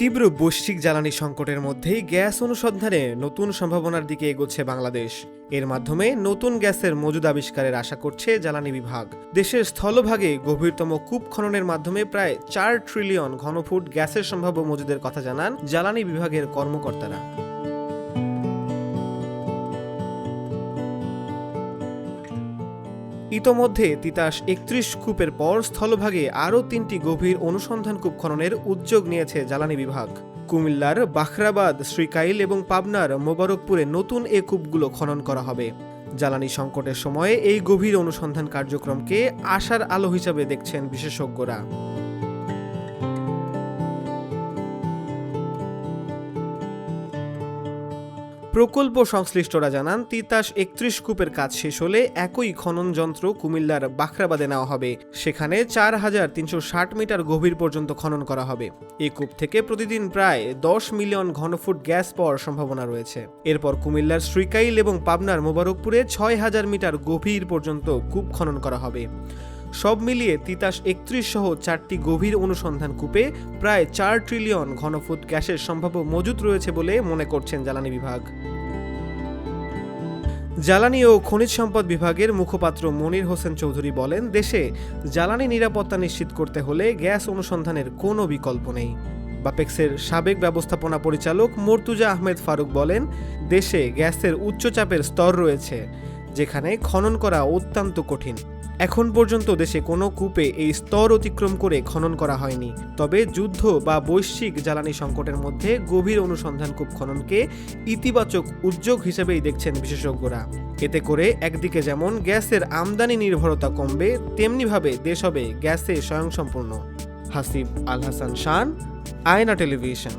তীব্র বৈশ্বিক জ্বালানি সংকটের মধ্যেই গ্যাস অনুসন্ধানে নতুন সম্ভাবনার দিকে এগোচ্ছে বাংলাদেশ। এর মাধ্যমে নতুন গ্যাসের মজুদ আবিষ্কারের আশা করছে জ্বালানি বিভাগ। দেশের স্থলভাগে গভীরতম কূপ খননের মাধ্যমে প্রায় 4 ট্রিলিয়ন ঘনফুট গ্যাসের সম্ভাব্য মজুদের কথা জানান জ্বালানি বিভাগের কর্মকর্তারা। ইতোমধ্যে তিতাস ৩১ কূপের পর স্থলভাগে আরও ৩টি গভীর অনুসন্ধান কূপ খননের উদ্যোগ নিয়েছে জ্বালানি বিভাগ। কুমিল্লার বাখরাবাদ, শ্রীকাইল এবং পাবনার মোবারকপুরে নতুন এ কূপগুলো খনন করা হবে। জ্বালানি সংকটের সময়ে এই গভীর অনুসন্ধান কার্যক্রমকে আশার আলো হিসাবে দেখছেন বিশেষজ্ঞরা। প্রকল্প সংশ্লিষ্টরা জানান, তিতাস ৩১ কূপের কাজ শেষ হলে একই খনন যন্ত্র কুমিল্লার বাখরাবাদে নেওয়া হবে। সেখানে ৪,৩৬০ মিটার গভীর পর্যন্ত খনন করা হবে। এই কূপ থেকে প্রতিদিন প্রায় ১০ মিলিয়ন ঘনফুট গ্যাস পাওয়ার সম্ভাবনা রয়েছে। এরপর কুমিল্লার শ্রীকাইল এবং পাবনার মোবারকপুরে ৬,০০০ মিটার গভীর পর্যন্ত কূপ খনন করা হবে। সব মিলিয়ে তিতাস ৩১ সহ 4টি গভীর অনুসন্ধান কূপে প্রায় ৪ ট্রিলিয়ন ঘনফুট গ্যাসের সম্ভাব্য মজুত রয়েছে বলে মনে করছেন জ্বালানি বিভাগ। জ্বালানি ও খনিজ সম্পদ বিভাগের মুখপাত্র মনির হোসেন চৌধুরী বলেন, দেশে জ্বালানি নিরাপত্তা নিশ্চিত করতে হলে গ্যাস অনুসন্ধানের কোনো বিকল্প নেই। বাপেক্সের সাবেক ব্যবস্থাপনা পরিচালক মর্তুজা আহমেদ ফারুক বলেন, দেশে গ্যাসের উচ্চচাপের স্তর রয়েছে, যেখানে খনন করা অত্যন্ত কঠিন। এখন পর্যন্ত দেশে কোনো কূপে এই স্তর অতিক্রম করে খনন করা হয়নি। তবে যুদ্ধ বা বৈশ্বিক জ্বালানি সংকটের মধ্যে গভীর অনুসন্ধান কূপ খননকে ইতিবাচক উদ্যোগ হিসেবেই দেখছেন বিশেষজ্ঞরা। এতে করে একদিকে যেমন গ্যাসের আমদানি নির্ভরতা কমবে, তেমনিভাবে দেশ হবে গ্যাসে স্বয়ংসম্পূর্ণ। হাসিব আল হাসান শান, আয়না টেলিভিশন।